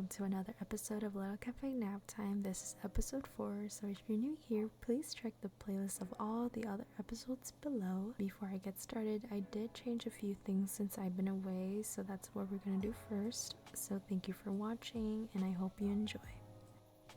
welcome to another episode of Lil Cafe Naptime. This is episode 4, so if you're new here, please check the playlist of all the other episodes below. Before I get started, I did change a few things since I've been away, so that's what we're gonna do first. So thank you for watching, and I hope you enjoy.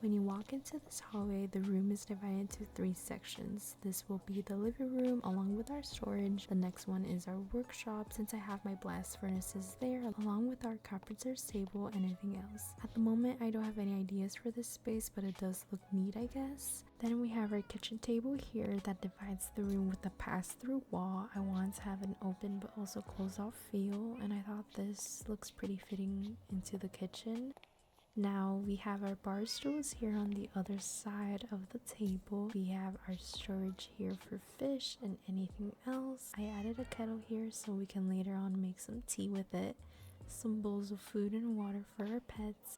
When you walk into this hallway, the room is divided into 3 sections. This will be the living room along with our storage. The next one is our workshop, since I have my blast furnaces there along with our carpenter's table and everything else. At the moment, I don't have any ideas for this space, but it does look neat, I guess. Then we have our kitchen table here that divides the room with a pass-through wall. I want to have an open but also closed off feel, and I thought this looks pretty fitting into the kitchen. Now we have our bar stools here on the other side of the table. We have our storage here for fish and anything else. I added a kettle here so we can later on make some tea with it. Some bowls of food and water for our pets.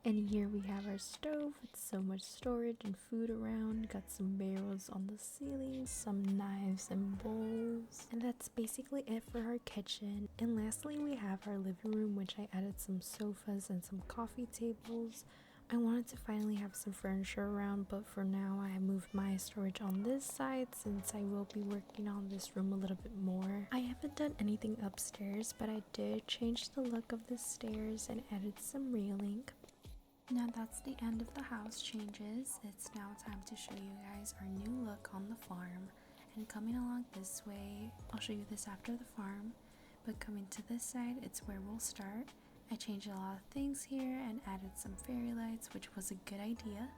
And here we have our stove with so much storage and food around. Got some barrels on the ceiling, some knives and bowls. And that's basically it for our kitchen. And lastly, we have our living room, which I added some sofas and some coffee tables. I wanted to finally have some furniture around, but for now I moved my storage on this side since I will be working on this room a little bit more. I haven't done anything upstairs, but I did change the look of the stairs and added some railing. Now that's the end of the house changes. It's now time to show you guys our new look on the farm. And coming along this way, I'll show you this after the farm, but coming to this side, it's where we'll start. I changed a lot of things here and added some fairy lights, which was a good idea.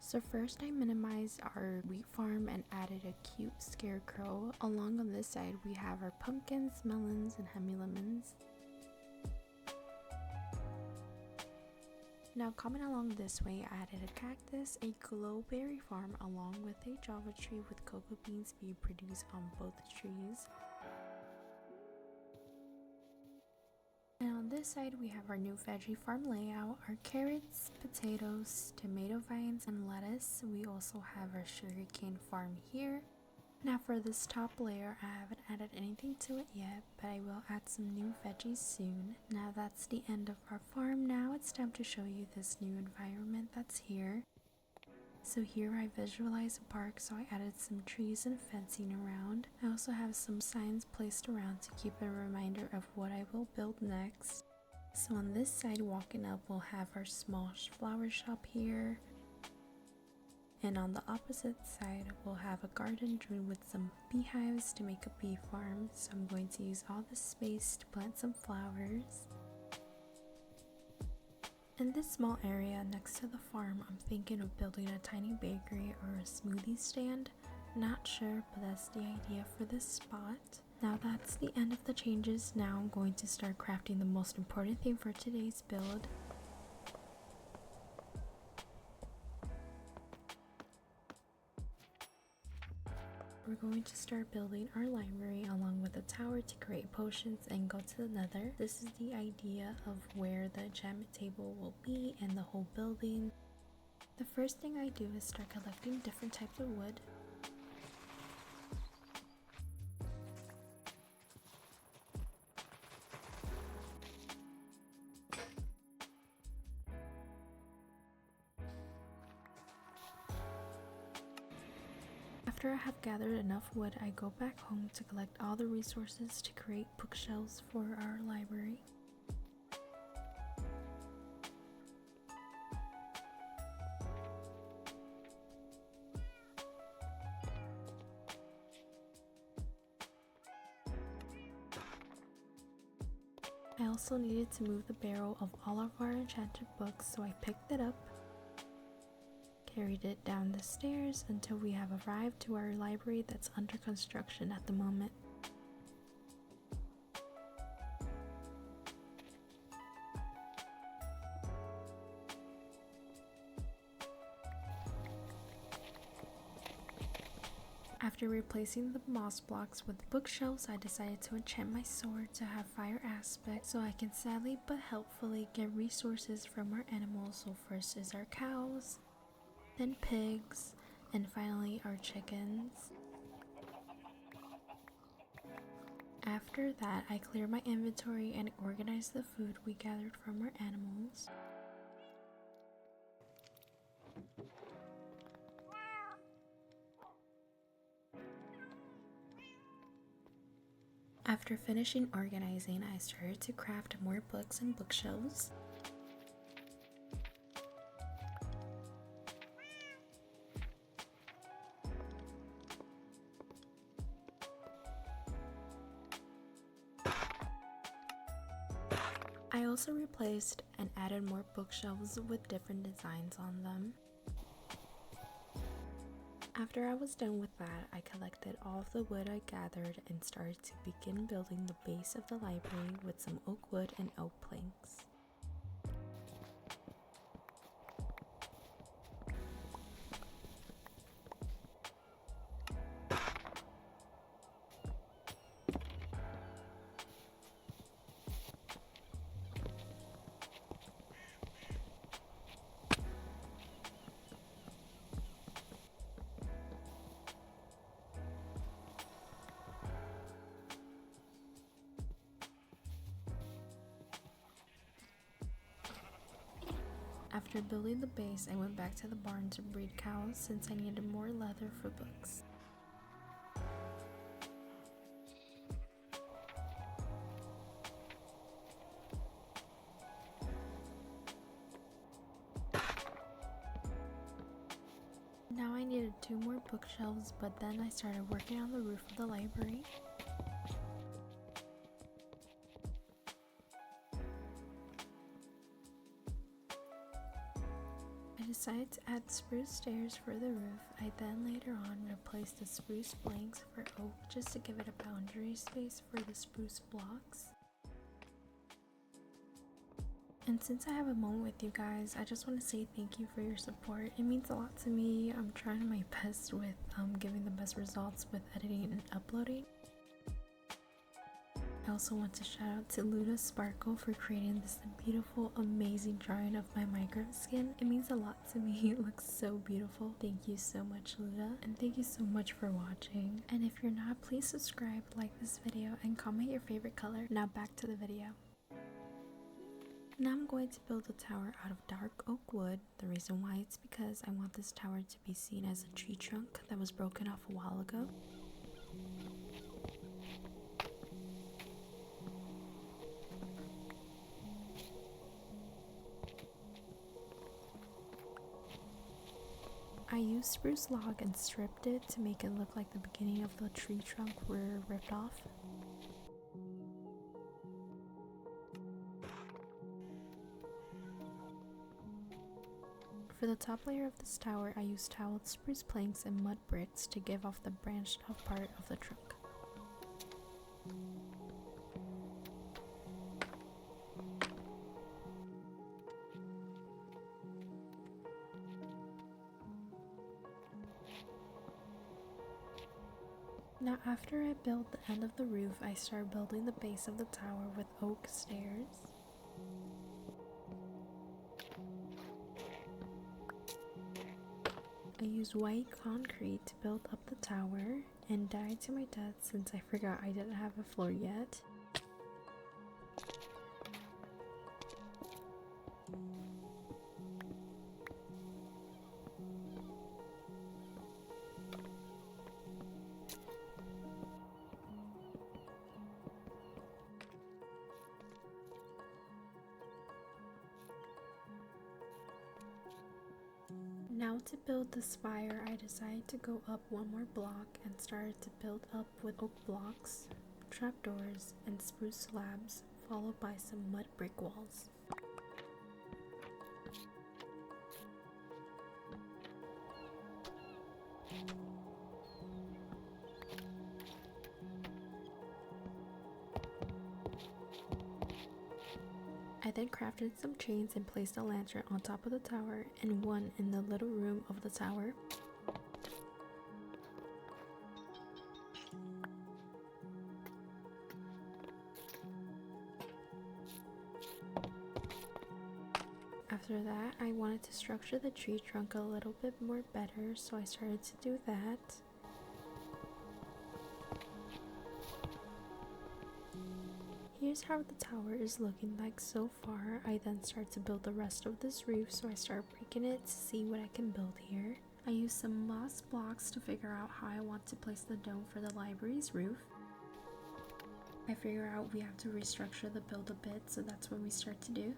So first I minimized our wheat farm and added a cute scarecrow. Along on this side we have our pumpkins, melons, and hemi lemons. Now coming along this way, I added a cactus, a glowberry farm along with a java tree with cocoa beans being produced on both trees. On this side we have our new veggie farm layout, our carrots, potatoes, tomato vines, and lettuce. We also have our sugarcane farm here. Now for this top layer, I haven't added anything to it yet, but I will add some new veggies soon. Now that's the end of our farm. Now it's time to show you this new environment that's here. So here I visualize a park, so I added some trees and fencing around. I also have some signs placed around to keep a reminder of what I will build next. So on this side, walking up, we'll have our small flower shop here. And on the opposite side, we'll have a garden drew with some beehives to make a bee farm. So I'm going to use all this space to plant some flowers. In this small area next to the farm, I'm thinking of building a tiny bakery or a smoothie stand. Not sure, but that's the idea for this spot. Now that's the end of the changes. Now I'm going to start crafting the most important thing for today's build. We're going to start building our library along with a tower to create potions and go to the nether. This is the idea of where the enchantment table will be and the whole building. The first thing I do is start collecting different types of wood. After I have gathered enough wood, I go back home to collect all the resources to create bookshelves for our library. I also needed to move the barrel of all of our enchanted books, so I picked it up. Carried it down the stairs until we have arrived to our library that's under construction at the moment. After replacing the moss blocks with bookshelves, I decided to enchant my sword to have fire aspect so I can sadly but helpfully get resources from our animals. So first is our cows, then pigs, and finally our chickens. After that, I clear my inventory and organize the food we gathered from our animals. After finishing organizing, I started to craft more books and bookshelves. I also replaced and added more bookshelves with different designs on them. After I was done with that, I collected all of the wood I gathered and started to begin building the base of the library with some oak wood and oak planks. After building the base, I went back to the barn to breed cows since I needed more leather for books. Now I needed 2 more bookshelves, but then I started working on the roof of the library. I decided to add spruce stairs for the roof. I then later on replaced the spruce planks for oak just to give it a boundary space for the spruce blocks. And since I have a moment with you guys, I just want to say thank you for your support. It means a lot to me. I'm trying my best with giving the best results with editing and uploading. I also want to shout out to Ludasparkle for creating this beautiful, amazing drawing of my Minecraft skin. It means a lot to me. It looks so beautiful. Thank you so much, Luda. And thank you so much for watching. And if you're not, please subscribe, like this video, and comment your favorite color. Now back to the video. Now I'm going to build a tower out of dark oak wood. The reason why it's because I want this tower to be seen as a tree trunk that was broken off a while ago. I used spruce log and stripped it to make it look like the beginning of the tree trunk were ripped off. For the top layer of this tower, I used toweled spruce planks and mud bricks to give off the branched off part of the trunk. Now after I built the end of the roof, I started building the base of the tower with oak stairs. I used white concrete to build up the tower and died to my death since I forgot I didn't have a floor yet. Now to build the spire, I decided to go up 1 more block and started to build up with oak blocks, trapdoors, and spruce slabs, followed by some mud brick walls. I then crafted some chains and placed a lantern on top of the tower and one in the little room of the tower. After that, I wanted to structure the tree trunk a little bit more better, so I started to do that. here's how the tower is looking like so far. I then start to build the rest of this roof, so I start breaking it to see what I can build here. I use some moss blocks to figure out how I want to place the dome for the library's roof. I figure out we have to restructure the build a bit, so that's what we start to do.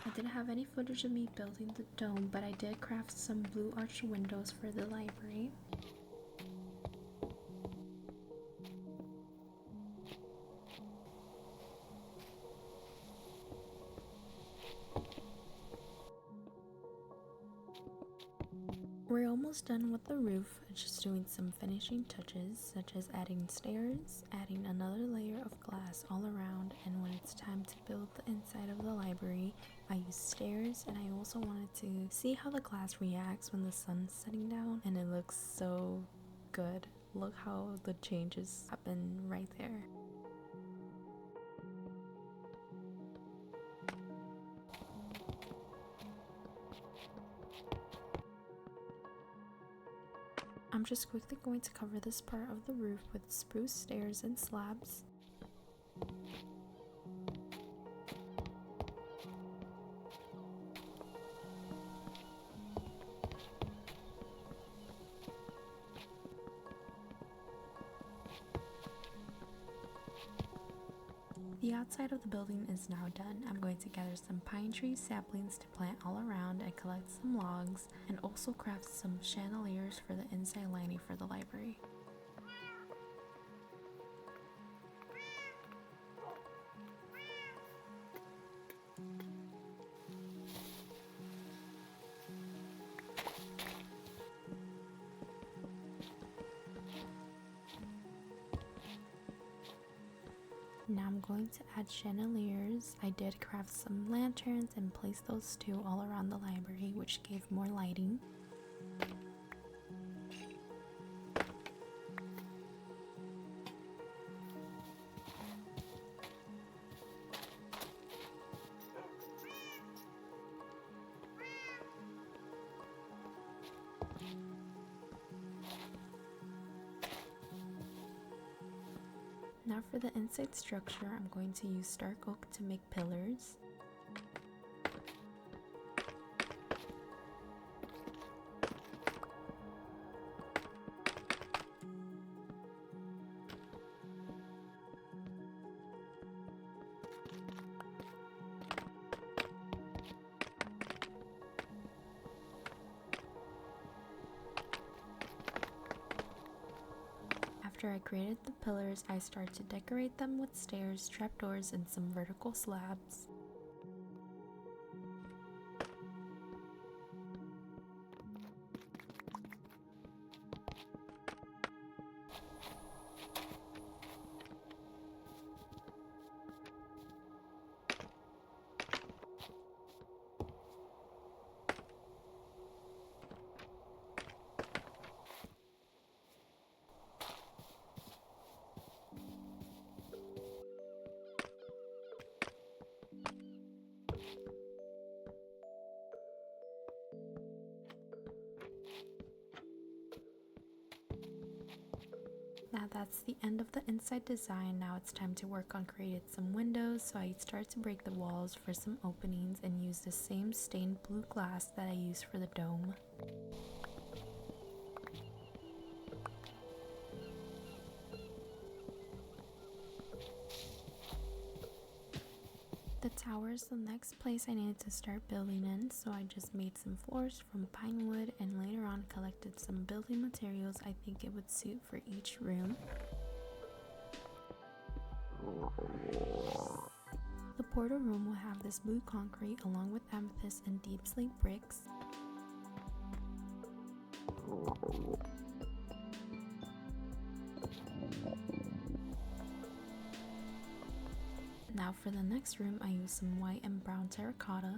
I didn't have any footage of me building the dome, but I did craft some blue arch windows for the library. We're almost done with the roof, just doing some finishing touches such as adding stairs, adding another layer of glass all around, and when it's time to build the inside of the library, I use stairs, and I also wanted to see how the glass reacts when the sun's setting down, and it looks so good. Look how the changes happen right there. I'm just quickly going to cover this part of the roof with spruce stairs and slabs. The outside of the building is now done. I'm going to gather some pine tree saplings to plant all around and collect some logs, and also craft some chandeliers for the inside lining for the library. Now I'm going to add chandeliers. I did craft some lanterns and place those two all around the library, which gave more lighting. Now for the inside structure, I'm going to use dark oak to make pillars. After I created the pillars, I start to decorate them with stairs, trapdoors, and some vertical slabs. Now that's the end of the inside design. Now it's time to work on creating some windows, so I start to break the walls for some openings and use the same stained blue glass that I used for the dome. The tower is the next place I needed to start building in, so I just made some floors from pine wood and later on collected some building materials I think it would suit for each room. The portal room will have this blue concrete along with amethyst and deep slate bricks. Now for the next room, I use some white and brown terracotta.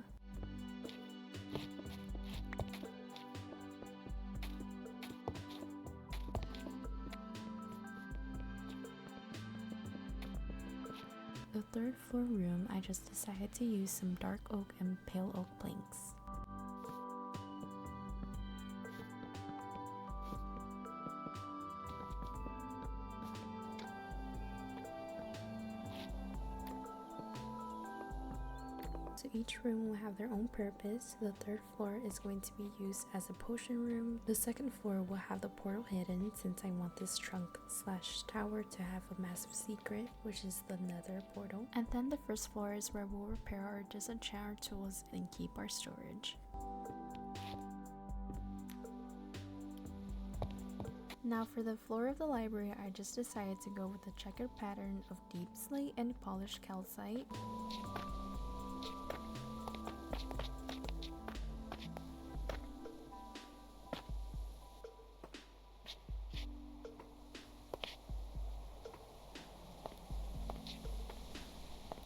The third floor room, I just decided to use some dark oak and pale oak planks. So each room will have their own purpose. The third floor is going to be used as a potion room. The second floor will have the portal hidden since I want this trunk slash tower to have a massive secret, which is the nether portal. And then the first floor is where we'll repair our disenchant tools and keep our storage. Now for the floor of the library, I just decided to go with a checkered pattern of deep slate and polished calcite.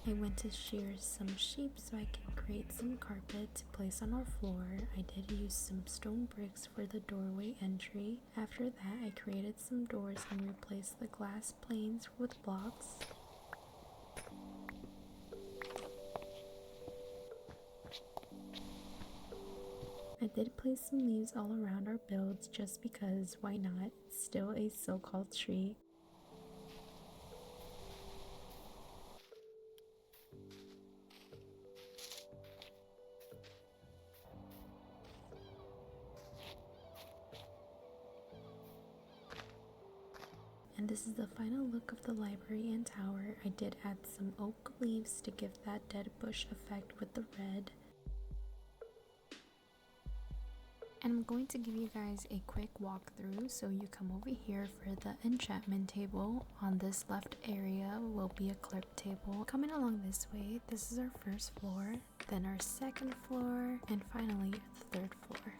I went to shear some sheep so I can create some carpet to place on our floor. I did use some stone bricks for the doorway entry. After that, I created some doors and replaced the glass planes with blocks. I did place some leaves all around our builds just because, why not? It's still a so-called tree. And this is the final look of the library and tower. I did add some oak leaves to give that dead bush effect with the red. And I'm going to give you guys a quick walkthrough. So you come over here for the enchantment table. On this left area will be a clip table. Coming along this way, this is our first floor, then our second floor, and finally the third floor.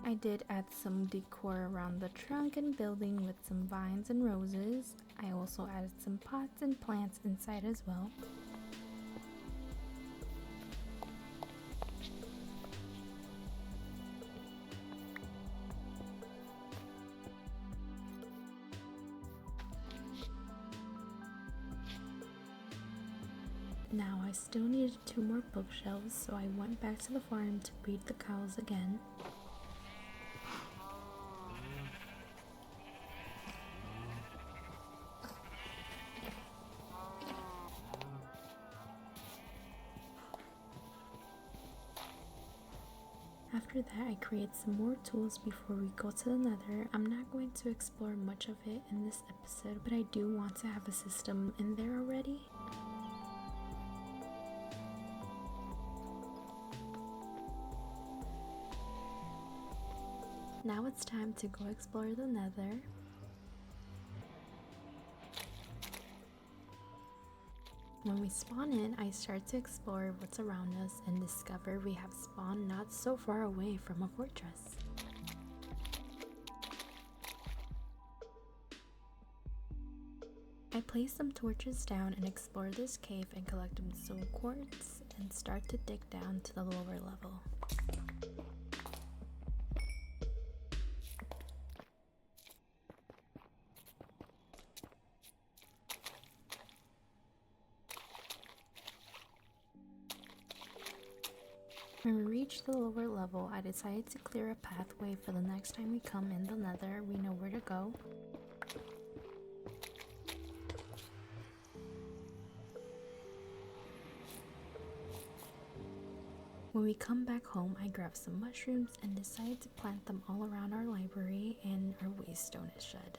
I did add some decor around the trunk and building with some vines and roses. I also added some pots and plants inside as well. Now I still needed 2 more bookshelves, so I went back to the farm to breed the cows again. After that, I create some more tools before we go to the nether. I'm not going to explore much of it in this episode, but I do want to have a system in there already. Now it's time to go explore the nether. When we spawn in, I start to explore what's around us and discover we have spawned not so far away from a fortress. I place some torches down and explore this cave and collect some soul quartz and start to dig down to the lower level. When we reach the lower level, I decided to clear a pathway for the next time we come in the nether, we know where to go. When we come back home, I grab some mushrooms and decided to plant them all around our library and our waystone shed.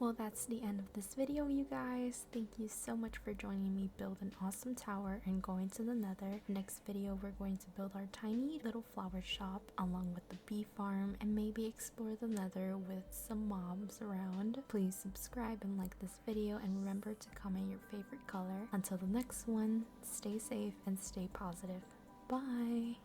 Well, that's the end of this video, you guys. Thank you so much for joining me build an awesome tower and going to the nether. Next video, we're going to build our tiny little flower shop along with the bee farm and maybe explore the nether with some mobs around. Please subscribe and like this video and remember to comment your favorite color. Until the next one, stay safe and stay positive. Bye!